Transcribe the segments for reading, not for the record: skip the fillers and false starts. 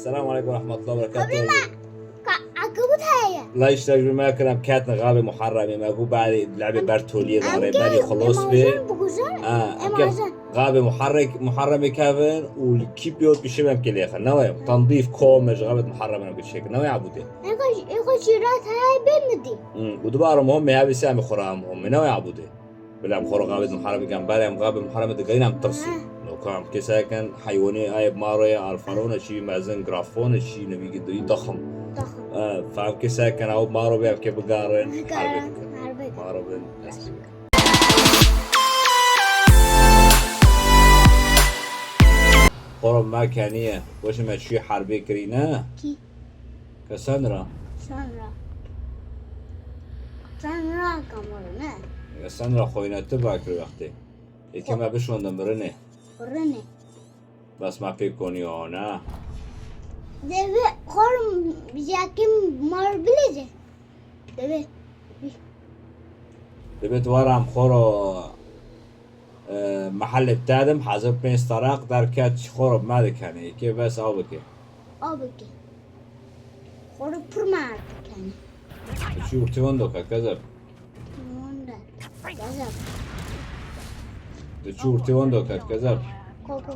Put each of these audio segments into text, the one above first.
السلام عليكم ورحمة الله وبركاته. عقبت هاي لا يشتغل ما كلام كاتنا غابة محرمة ما قو بعد لعبة برتولية ضاري مالي خلص بي غابة محرمة كافن والكيبيوت بشبه ممكن ياخذ نوع تنظيف كومج غابة محرمة نقول شيء نوع عبودي يقول شيرات هاي بمدي ودبارة مهم هاي بسامي خرام مهم نوع عبودي بلعب خرا غابة محرمة كان بالي غابة محرمة دقينا عم ترسي لو كان كساكن حيواني آيب ماريا الفارون شيء مازن جرافون شيء نبي قد يضخم فهم كساكن أو مارو بيعرف كيف بقارن حربي مارو بين قرب ما كانية وش ما شيء حربي كرينا كي كساندرا سانرا كمرنا كساندرا خوينا تبعك الوقت كما بشون دمرني ورني بس ما في كونيونا دبي خورم بيجاكم مار بليزه دبيت ورام خورو محل بتادم حزب بين استراق در كاتش خورب ما كان كيف بس او بكي خورم برمار كان شو تيوندو كذب كذب تشوف تيوندو كذب كوكو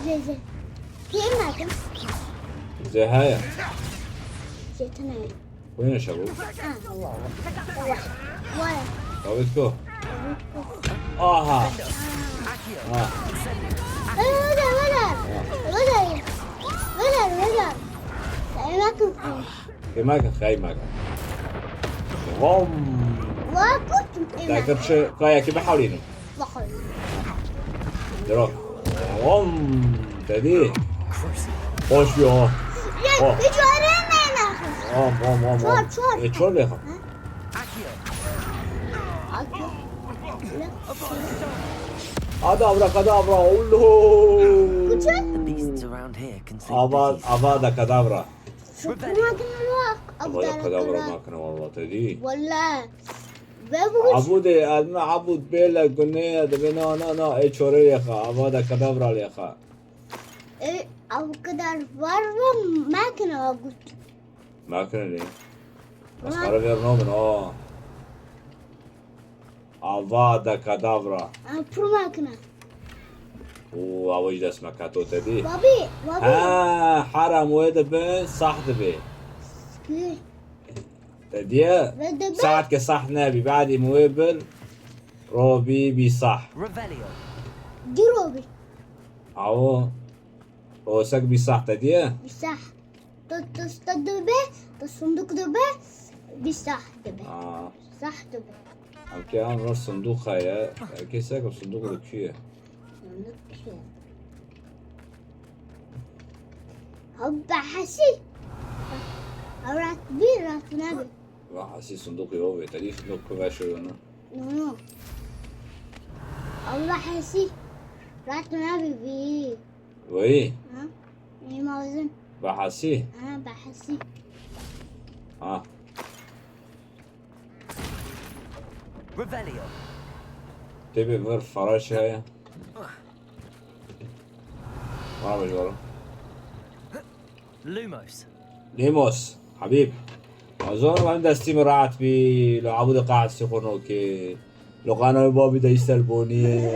زي كيف معكم زي هاي زي تناي وين شابو وين طابتكو ها معك خاي معك ذاكرت قايا كيف حاولينه دروك تدي خوش بيا شو ليها كدابرا أولو أبادا كدابرا كدابرا ما كان والله تدي والله عبودي أنا عبود بيلا قلنا دبنا أنا إيه شوري يا خا أبادا كدابرا يا خا إيه أو كدار برا ما كان أقول ما كان ليه بس قرر يرنو من أبادا كدابرا برو ما كنا وأوجد اسمه كاتو تدي بابي حرام ويدا بين صح دبي تدي ساعات كصح نبي بعد مويبل روبي بصح دي روبي أو سك بصح تدي بصح تدبي تصندوق دبي بصح دبي صح دبي أم كان رأس صندوق خيا كيسك بصندوق الكفية هبا حسي رات بي رات نبي حسي صندوق يوبي تدي صندوق كباشر نو هبا حسي رات نبي بي وي ها يعني موزن بحسي بحسي ريفيليو تبي غير فراش هاي ما بجوره ليموس حبيب أظن ما عنده استمرارات بي لو عبود قاعد سيخونو كي لو قانون بابي دا يستلبوني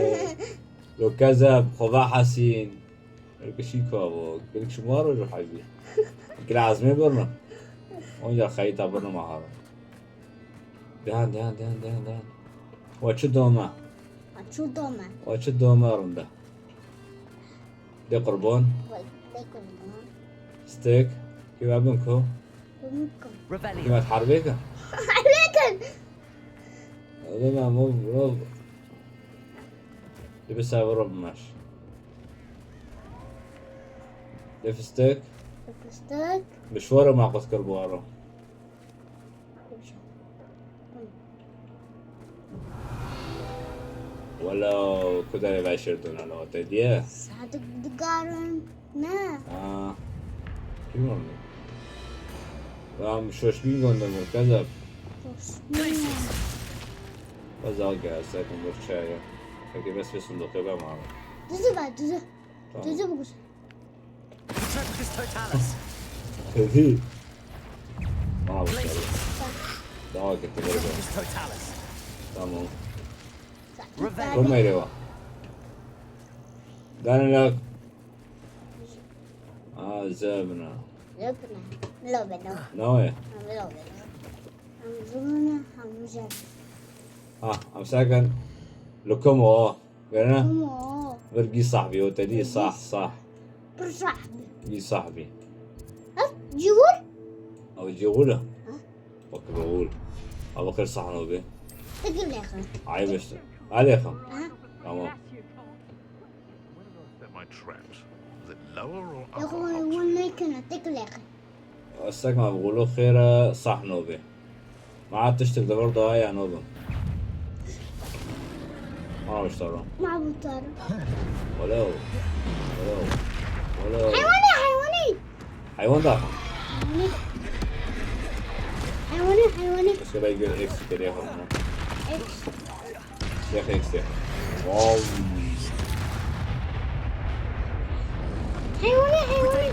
لو كذب خفا حسين كشي كابو قلك شو مارو جو حبيبي كلا عزمي برنا ونجا خيطة برنا معها دهان واتشو دوما واتشو دوما رنده دي قربون ستيك كيف أبنكو كيف تحربيك هذا مو دي بس رب ماشي دي ستيك مشواره مع قوس كربوارو ولا كده يبقى شرطنا لو تديه صادق دقارن نا كيف مرنو مش مين قلنا المركزة بس أوكي ساكن برشاية فكي بس في صندوق يبقى معه دوزو بقى دوزو بقص Tempus Totalis. هذي ما أعرف Glacius. دعوة كنت برجع Tempus Totalis. تمام Revelio. ثم يريوا دانا لك زبنا لو بلو نوية لو بلو همزونا همزة I'm second لكم قلنا كمو برقي صاحبي وتدي صح برصاحبي جي صاحبي جيول أو يجي غوله بكر غول أو بكر صحنه به تقول لي أخي عيبش عليكم تمام Set my traps. Is it lower or يا upper? أخوي وين يكون تقول لي أخي السك ما بقولوا خير صحنه به ما عاد تشتغل ده برضه هاي نوبة ما بشتغل مع بطارة ولو حيواني حيوان ده حيواني بس كده يجي الاكس كده ياخد منه إكس يا اخي اكس يا اخي واو حيواني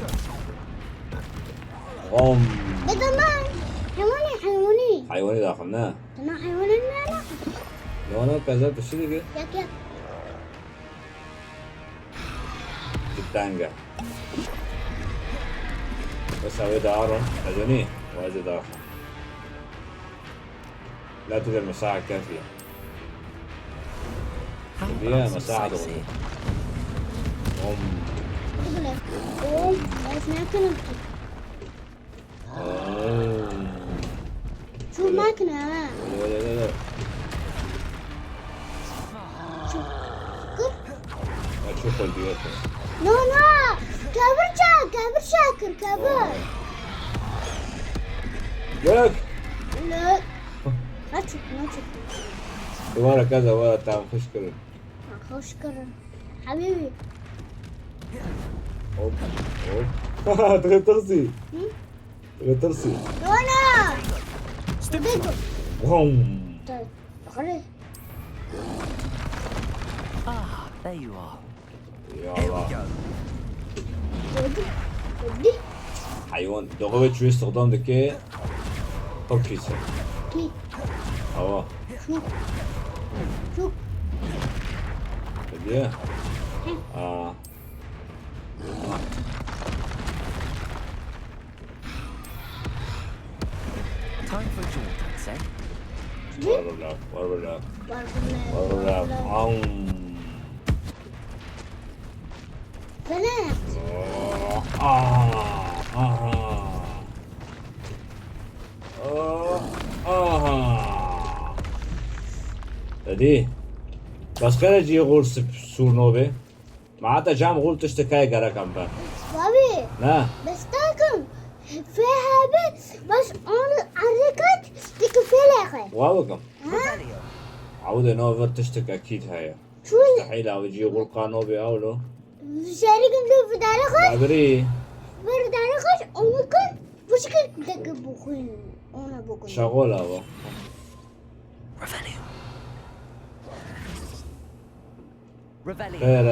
غم بدمان حيواني حيواني داخلناه أنا حيواني أنا لو انا كذا تشتري كده ياك التانجا بس هو دارا أذني وهذا داخل لا توجد مساحة كافية How Yeah, about some مساعدة sightseeing? تقول لي بس ما كنا شو ما كنا لا شوف ما تشوف البيوت لا كابر شاكر لك لا ما تشوف ولا كذا ولا تعمل خشكر خوش كرر حبيبي اوب تغير ترسي وانا بديكم بوم طيب خلي Ah, there you are. يا Here we الله go. ودي حيوان دغوة شو استخدام دكي هوكيسة كي هوا شوف بديه Time for a jaunt, I'd say. ورا بنات دي بس كده جي غول سورنوبي معناتها جام غول تشتكاي جرا كم بقى بابي نا بس تاكل فيها بس انا عركت تكفي اخي واوكم Revelio. عودة نوفر تشتك أكيد هاي شو مستحيل أو يجي يقول قانوبي أو لو شارك انت في دارخش بابري في دارخش وممكن مشكل دك بخل انا بقول شغول أبو Revelio. Revelio. خير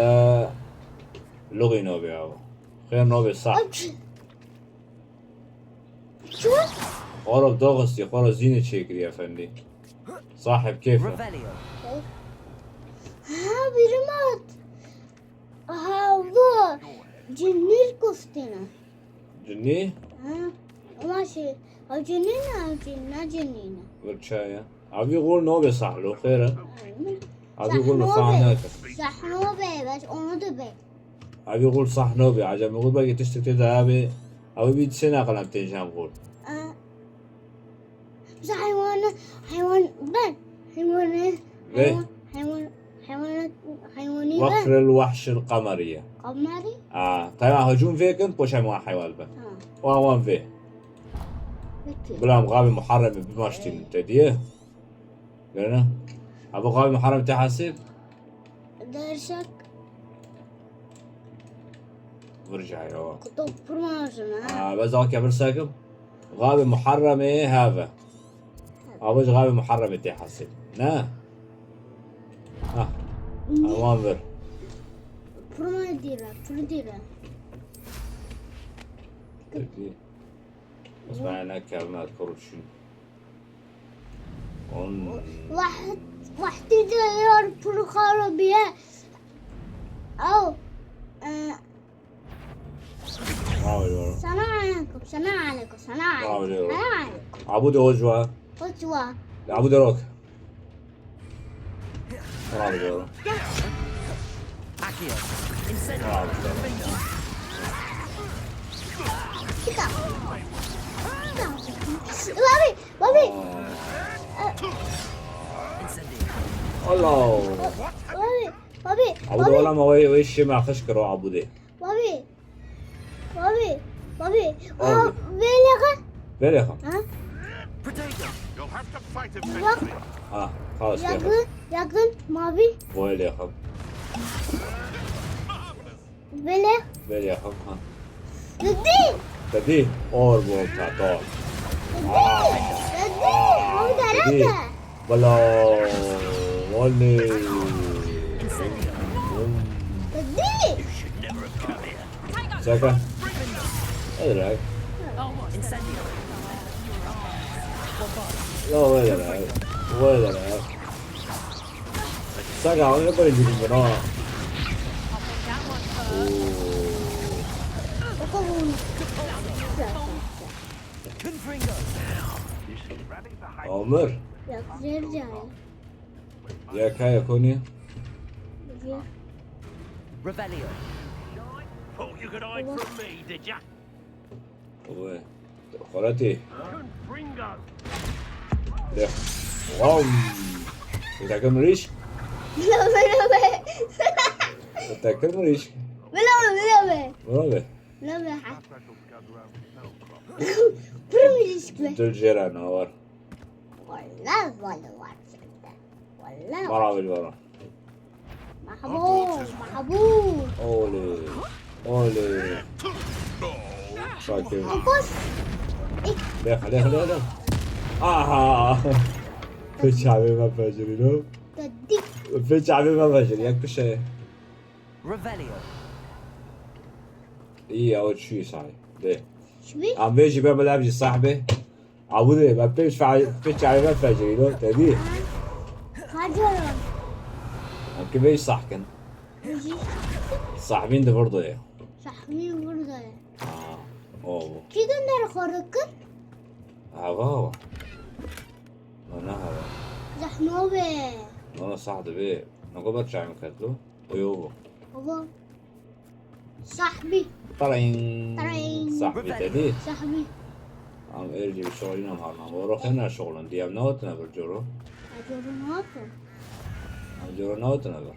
لغي نوبي أبو خير نوبي صح شو قرب دوغستي قرب زينة شيكري يا فندي صاحب كيفه Revelio. ها برمات هذا جنين كفتنا جني ها ماشي او جنينة برشاية أبي يقول نوبي صح له خير أبي يقول مفاهناك صح نوبي بس انا دبي أبي يقول صح نوبي عجب يقول باقي تشتكي ده أبي بيت سنة قلم تنجام قول بس حيوان بن ليه؟ حيواني وقر الوحش القمرية قمري طيب هجوم فيك انت بوش حيوان حيوان بن وان فيه بكي بلا غابي محرم بمشتي انت ديه قلنا أبو غابي محرم تحسب درسك برجع يا كتب برمازنا بس ذاك يا برساكم غابي محرم ايه هذا أبوش غابي محرم تحسب نا وان فير برماديرا تبدي بس معنا كلمات كورشين واحد ديار بالخربية أو سلام عليكم عبود وجوا قصوى عبود روك برافو Accio. Incendio. بابي Incendio. الله عبود والله ما ويش ما خشكرو عبودي بابي آه. بلغة Potato. You'll have to fight eventually. خلاص يا أخي yakın mavi ويل يا أخي böyle ويل يا أخي dedi تدي اور بولتا طول mavi تدي darasa ولا ولي Incendio. dedi ساكا ايه رايك Incendio. لا وين رايك ساكا هون يبغى يجيب بنا okul Confringo. عمر yakacağım يا كايا كوني Revelio. Thought you could hide from me, did ya? وين خلتي Confringo. ده واو تاكل مريش تاكل مريش برافو دول جيران اور برافو برافو محبوب اولي شاكر بص ليه في شعبي ما فجري لو تديك في شعبي ما فجري ياك بشي Revelio. ايه اول شي صاحي ليه شوي عم بيجي بابا لابجي صاحبي عبودي ما بيش شعبي ما فجري لو تدي هاجر عم كيف صحكن صاحبين ده برضه ايه صاحبي burada اوه كده خرقت هوا انا هوا زحموبة انا صاحبي بيه نقوم برجع مكتلو ويوبو بابا صاحبي طرين صاحبي تدي صاحبي عم ارجي بشغلنا مهارنا بروح هنا شغلنا دي نوتنا بالجورو أجرناكم عم جورو نوتنا بر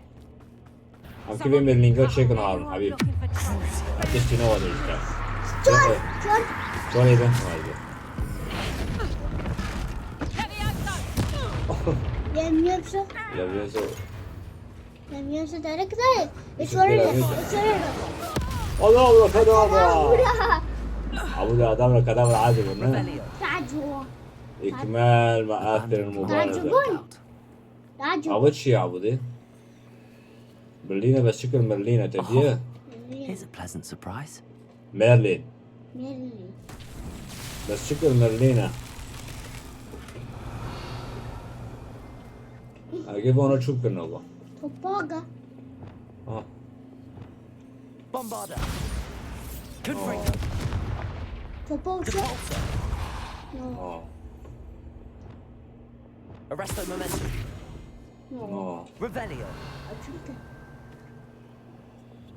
عم كيف ميرلينجو تشيكن هارن حبيب عتشتي نوا ده إيش شور شلون يبه؟ ما يبه يميوسو لا بيسو يميوسو تارك ده إشورة الله كدابرا عبود آدم كدابرا عادي بنا Revelio. تعجبون إكمال مآثر المبارزة تعجبون تعجب عبود شي عبودي برلينة بس شكل مرلينة تديه Here's a pleasant surprise. ميرلين ميرلي بس شكل مرلينة كيف أنا أشوف كنا الله توباغا Bombarda. Confringo. توبوشا Repulsor. Arresto momentum. Revelio.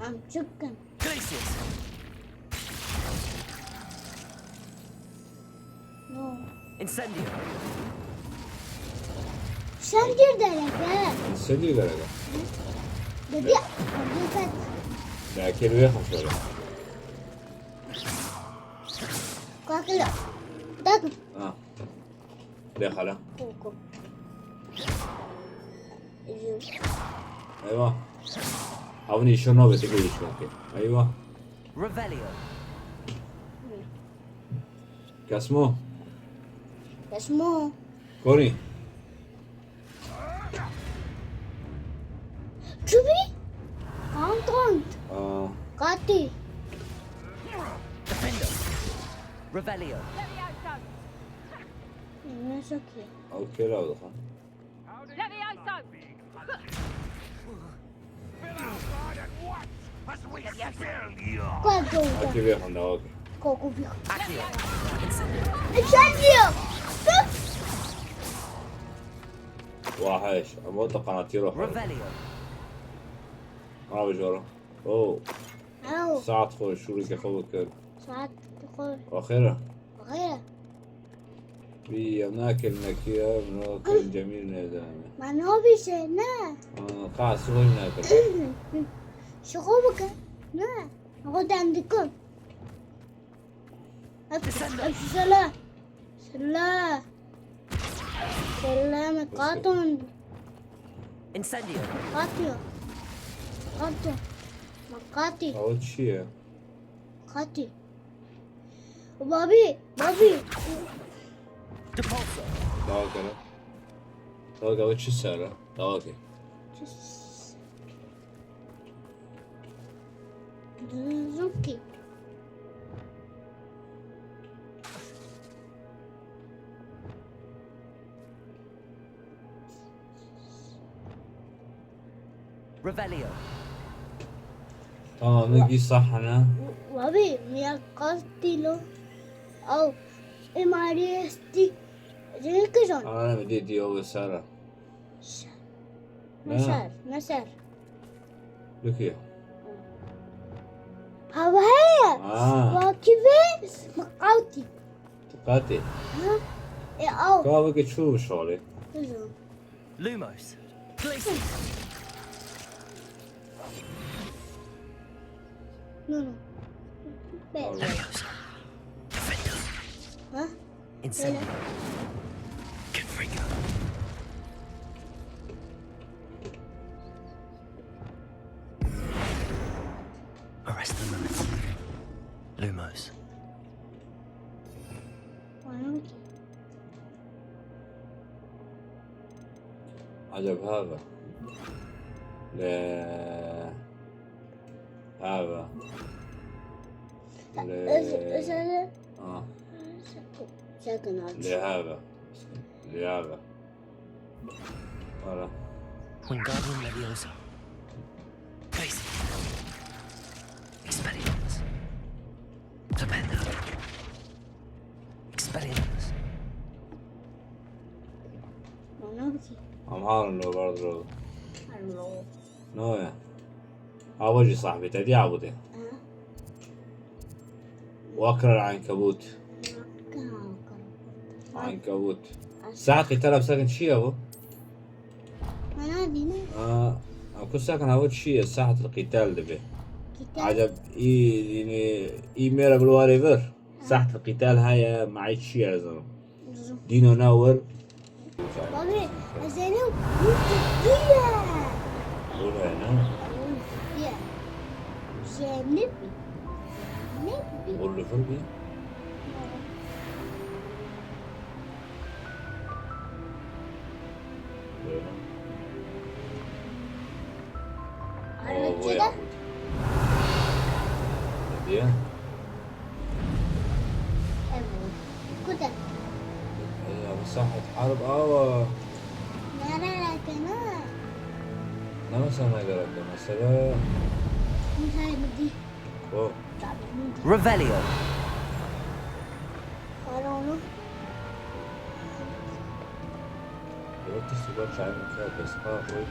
I'm chicken. Glacius. No. Incendio. Sen gir derece. نسيتي درجة Dedi. Dedi. لكن ويخم شوية Kakilo. Tak. ليه خلا Koko. أيوة أوني شنو بتقول إيش ممكن أيوة Revelio. كاسمو اسمه كوني Çubi. Anton. آه Kati. Defender. Revelio. الناس اوكي. اوكي لا دخل. As we spill you. كوكو اوكي بيخون ده اوكي. كوكو فيكو. Accio. Incendio. انسانيو. وحش اموت قناطير وخلاص. Revelio. انا بجوره. اوه او ساعة تخوي شو لك اخوك ساعات تقول واخيرا غيره. في ناكل نكية ناكل جميل نادم. ما نوبي سنة. قاعد سوي ناكل. شغوبك. لا. أقعد عندكم. سلام. سلام. سلام قاطن. Incendio. قاطيو. قاطيو. مقاطي. اول شيء قاطي. وبابي. بابي. Depulso. دواكي دواكي وش السالة دواكي. زوكي. Revelio. تمام نجي صح انا. بابي ميا قاتلو أو إماريستي زي كذا. انا بدي دي اول سالة. مسار. لكي. هواية. وكيف مقاطي. تقاتي. ها؟ إيه أو. كابك تشوف شغلي. كذا. Lumos. Glacius. نو. بيل. Leviosa. Defendo. ها؟ Incendio. Confringo. Arrest the limits. Lumos. عجب هذا. لا هذا. لا لهذا لهذا ولا Wingardium Leviosa. Glacius. Expelliarmus. Defendo. Expelliarmus. I'm hard no برضه نو يا أوجي صاحبي تدي عبودي وأكره العنكبوت عنكبوت ساعة قتال بسكن شيء أبو أكو ساكن هود شيء ساعة القتال دبي عجب يعني إيميل بالواري فر ساعة القتال هاي معي شيء يا زلمة دينو ناور بابي زينو يا قول هنا يا زينب نبي قول له فرقي على كده يا كده مساحة حرب لا لا كنا أنا سامع قرأت مثلا مش هاي بدي أوه Revelio. قالوا قلت السبب شعر مكان بس وين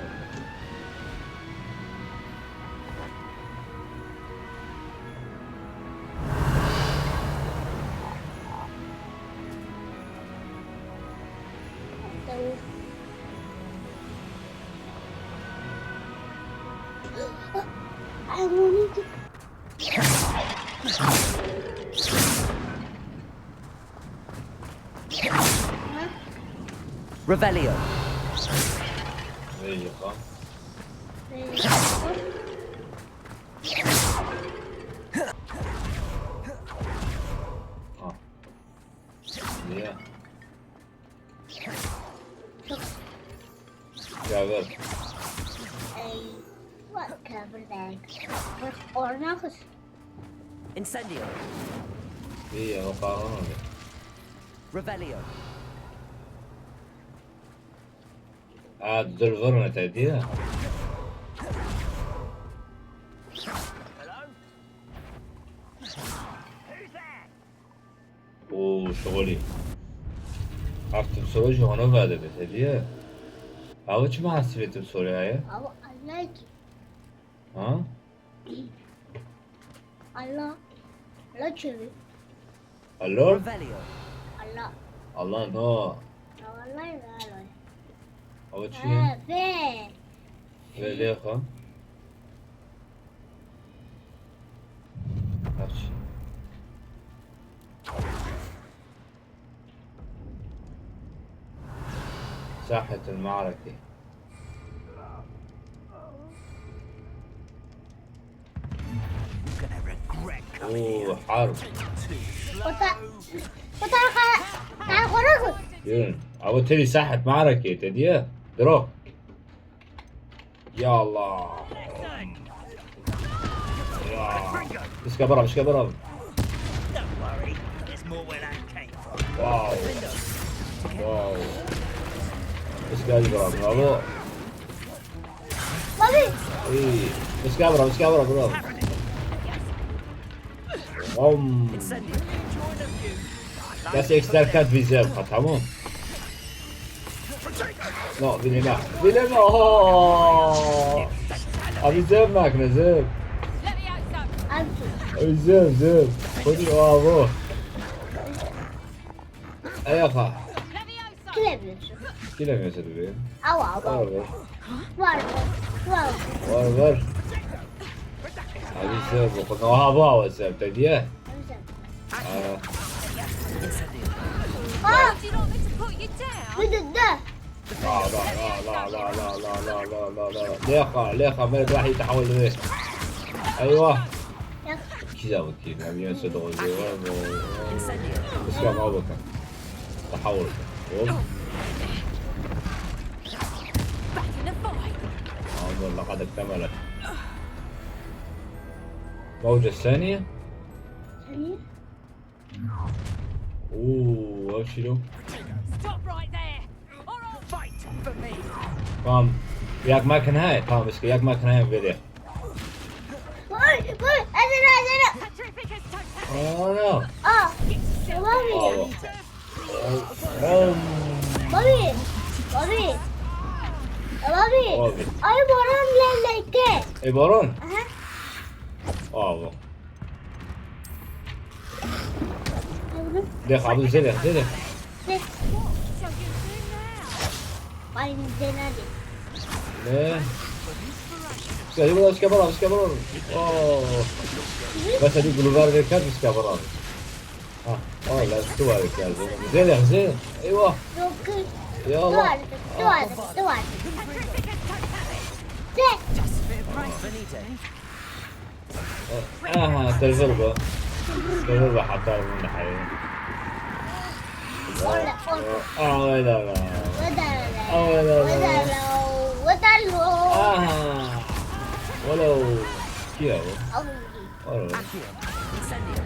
I wanted to Revelio. There you go. Oh. Yeah. Cover. what cover bag? What or nothing? Incendio. هي مقارنة. Revelio. عاد دلفرنا تهديها. Hello? Who's there? اوه شغلي. عرفت بسولوجي هنا بعد بتهديها. أول شي ما حسيت بسولي هاي؟ أو I like it. ها؟ الله chili. اللور؟ Revelio. الله الله نو. والله لا أول شي فين فيليخا. هاتشي. ساحة المعركة. You're gonna regret coming here. اوه حرب. تعال خرج يون أول تري ساحة معركة تديها. درو. يا الله. يا. مش كبرها مش كبرها. Don't worry. There's more where that came from. واو. واو. مش كبرها برافو. بابي إيه مش كبرها مش كبرها برافو. Incendio. Das ist extra kat vizem tamam. No bilema. Bilema. Abi zevmek ne zev. أمشي Zev. Hadi bravo. Ayaka. كده بنشوف Kile mi sebebi? أو Var. var Abi zev bu kadar hava zev tediye. Incendio. آه Do you not want me to put you down? بدك ده لا ليخا ملك راح يتحول ليه. ايوه يا كذا وكذا يعني ينسدوا Incendio. بس كان ما بكر تحول. Back in the fight. أظن لقد اكتملت. موجة الثانية. ثانية اوه ايش له؟ Stop right there. Or I'll fight for me. قام ياك ما كان هاي قام بس ياك ما كان هاي فيديو. أنا Patrific has touched اوه نو. بابي بابي. بابي أي برام لك اي بارون. أها اوه ليخ عبد زينك What shall you do now? عندنا دي ليه؟ بس كبران. اوه بس هذيك بلوفار ذيك بس كبران. اه لا استوى هذيك زين ايوه دوكي يلا. دوار Benito. تجربة حتى من حي. لا ولو كيو ولو Accio. Incendio.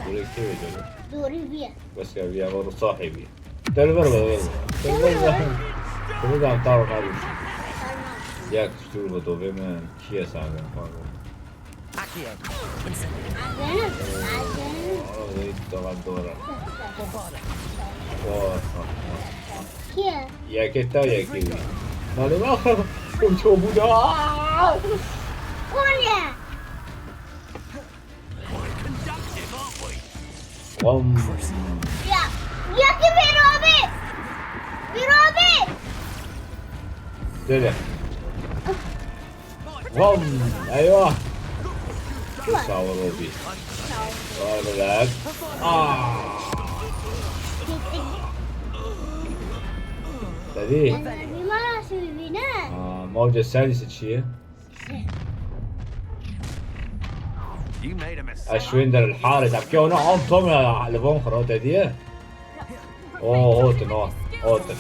ولو كيو دوري فيها بس كان بيها مرة صاحبي. تجربة عم تعرف هذا ياك تشتغل بطوبة من كيا ساعة Accio. Incendio. طبعا دورة كيا يا كتا يا كيوي مالي ما كنت بودا كوريا Conductive, aren't we? وم يا كي بيروبي دلع وم ايوه شاور روبي شاور لك تدي ما سوينا موجة السادسة شيء You made a mistake. اشويندر الحارس ابكيونا عم تومي لبون خروت دي اوه هوتن هوتن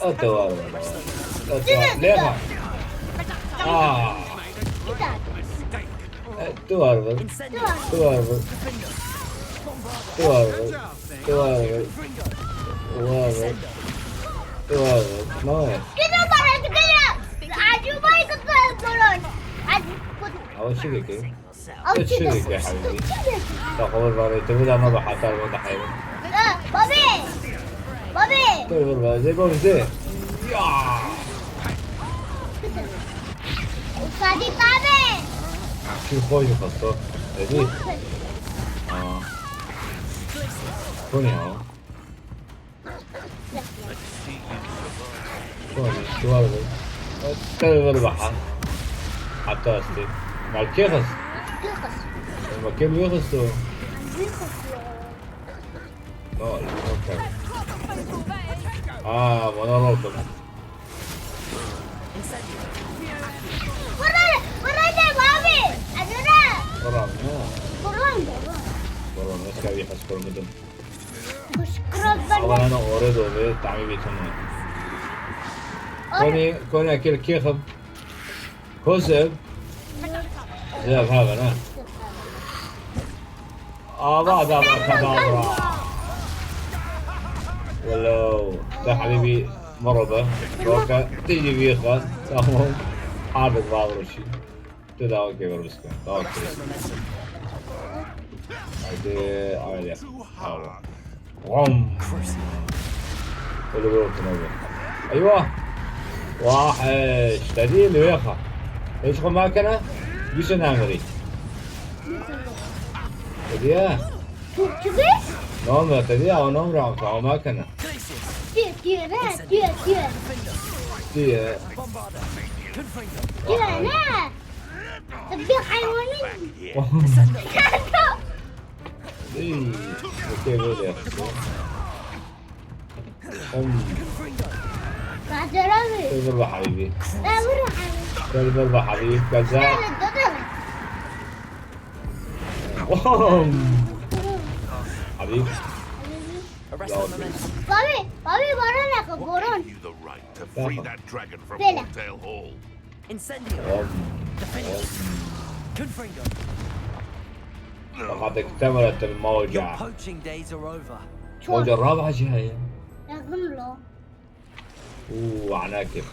اتوار ليه duvar vur. Incendio. Duvar vur. Duvar vur. Duvar vur. Duvar vur. Duvar vur. Ne oluyor? Kita barang segala. Aju baik ke turun. Aju أول شيء كده أو تشرك يا حبيبي تقول بقى تقول أنا بحثر وأنت حبيبي بابي بابي تقول بقى زي بابي زي يا Ustadi tabe. شو خوي خطه هذي كوني ها كوني شو هذا تقول بحث حتى أستي مع الكيخس ما كيف يخسوا لا يمكن وانا رابط Incendio. Kurang deh babi. Ada dah. قرام Kurang. قرام بس كذي حس كل مدن Kurang طبعا banyak. انا اوريدو بالتعميم بيتنا كوني اكل كيخب كوسب زي هذا انا بعد كدابرا ولو ده حبيبي مرضى روكا تيجي بيخا تمام حابب بعض الشيء تداوي كيف رزقه داوي كيف هذه هذا غم كله بروح تنوي ايوه واحد تدي اللي بيخا ايش خو ماكنه بيش نعمري تديها Cuci? نوم تديها او نوم راح تعو ماكنه Dia nah. دي Bombarda. Confringo. Dia nah. Tapi haiwan ni. Incendio. دي كيف بدي Confringo. Ada lagi. كيف ضربة حبيبي Baru كيف ضربة حبيبي كذا حبيبي Arrest the momentum. Babi baru nak ke Goron. You the right to free that dragon from Bella. Hotel Hall. Incendio. Defender. Confringo. لقد اكتملت Your الموجة poaching days are over. الموجة الرابعة جاية Lagun lo. عناكب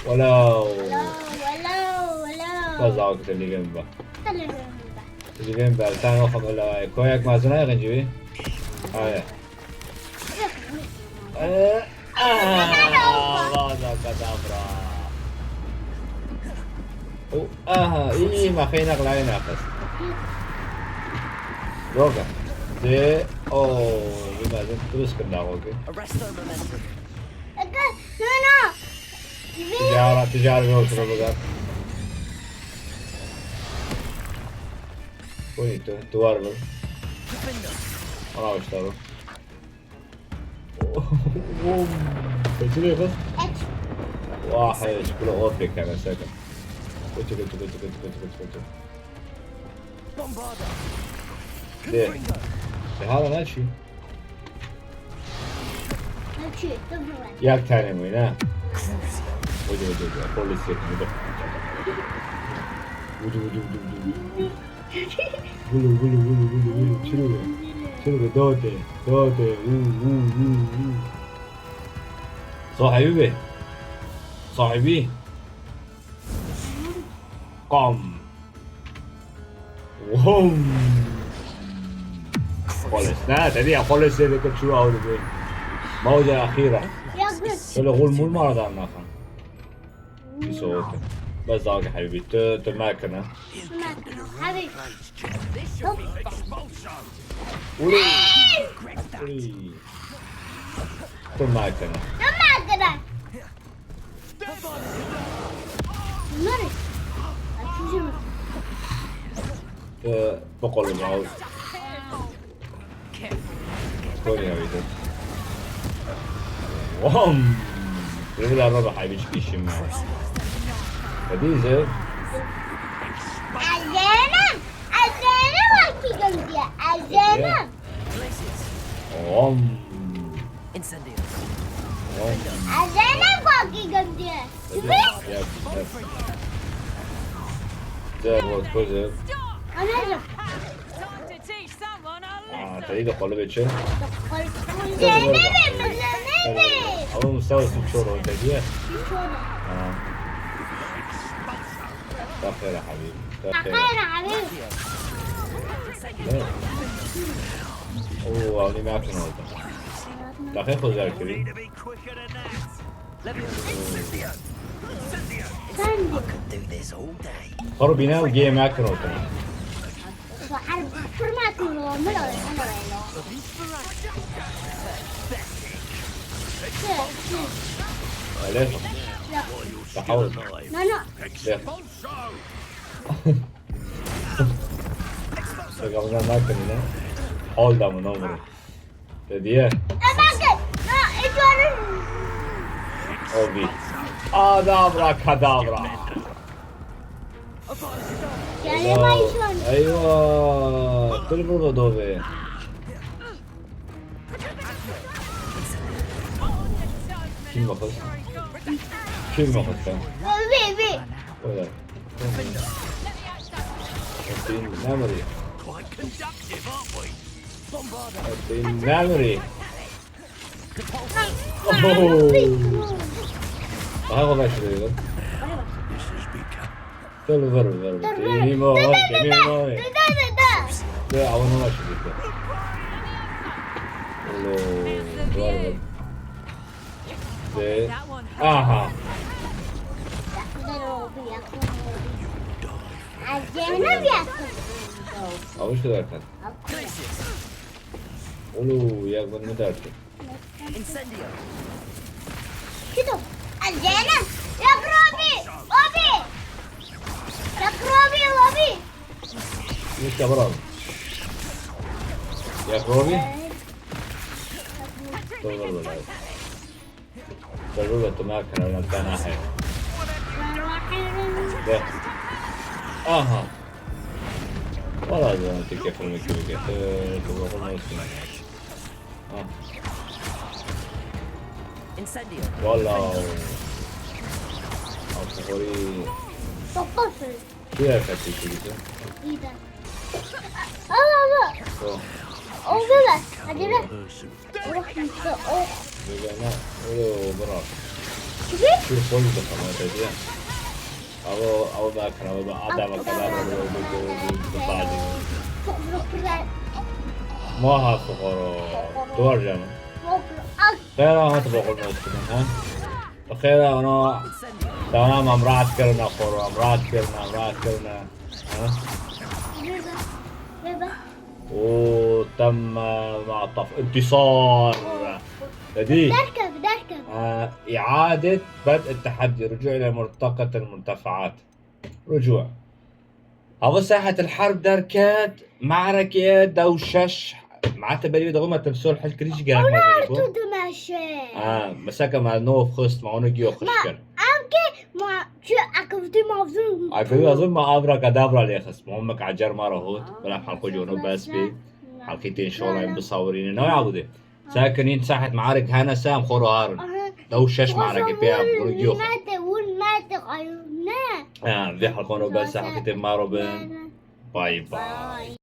ولو Walau. تزاوك اللي جنبه Kalau اللي جنبه تاني وخم ولا كويك ما زنا يغنجوي هاي هذا كدابرا إيه ما خينك لا يناقص روكا دي لماذا تدرس كنا روكا Arrest the momentum. Agak, no. تجارة بيوصلوا بقى وين تواربل Defender. أنا بشتغل كتير بس واحد كله أوبك أنا ساكن كتير Bombarda. ليه؟ Confringo. هذا ماشي Nanti, tu bukan. ياك تاني وين وجه بوليس وجه شنو دوتي صاحبي قام خلص لا تدي خلص اللي كنت شو أقول به موجة أخيرة Ya good. شو الغول مو المرة ده ناخن بصوته بس ضاق يا حبيبي تماكنة Habis. ولي تماكنة Nama kena. Mari. Aku cuma. بقول المعوز كوني يا ويدو وهم يقول الربع حبيبي شكي شمال فديزل Azana waktu ganti. Azana. Glaciers. وهم Incendio. Azana waktu ganti. Cuba. زي هو كوزب أنا أجب Time to teach someone a lesson. تريد قلبة شن زينبي زينبي أول مستوى سوق شورى وانت جيه مساء الخير يا حبيبي مساء الخير خير حبيبي لا. اوه أنا ما أعرف شنو هذا دقيق خذ ذلك كريم To be quicker than that. ساندي Do this all day. خرب بينا وجي ما كانوا تاني وحرب فرمات ملو ليش تحاول لا لا ليش قبل ما كنا حول ده من عمري تديه أبغى لا إجوار أوبي أدابرا كدابرا يعني ما يشون أيوة كل مرة دوبي كم مخص كم مخص كان بي بي ولا أتين نامري Quite conductive, aren't we? أتين نامري أوه هذا ما يشتري تلو فرو تيمو كميمو لا أول ما يشتري والله ده That one hurt. آها الزينب ياكل أول شو ذاك ولو يا ابن مدرسة Incendio. كده الزينب يا كروبي وبي يا كروبي وبي مش كبران يا كروبي ضرورة ما كان لنا كان أحد ده آها والله ده أنت كيف المكتوب كيف تبغى ما يسمع Incendio. والله أصغري تقصر شو يا كاتي كذا إذا الله أو بس هذا روح أو بيجانا ولو براك كيف شو فوز بخمسة تجي أو ذاك أو بعدا وكذا بعدين ما هالصغار تورجنا خير أنا تبغى نوصل ها خير أنا تمام أمرات كرنا خور أمرات كرنا ها وتم مع انتصار لدي دركب إعادة بدء التحدي رجوع إلى منطقة المرتفعات رجوع هذا ساحة الحرب دركات معركة دوشش معناتها بريد غمة تمسول حل كريش قالك ما زيكو تمشي مساكا مع نوف خست مع نجيو خشكر ما شو أكفتي مفزون أكيد أظن ما أبرا كدابرا اللي خست مهمك عجر ما رهوت ولا حلقة جونو بس بي حلقتين شغلين بصورين نوع عبودي ساكنين ساحة معارك هانا سام خورو هارن دوشش معركة بيها ونجيو والمات غيرنا ذي حلقة بس حلقتين ما روبن باي باي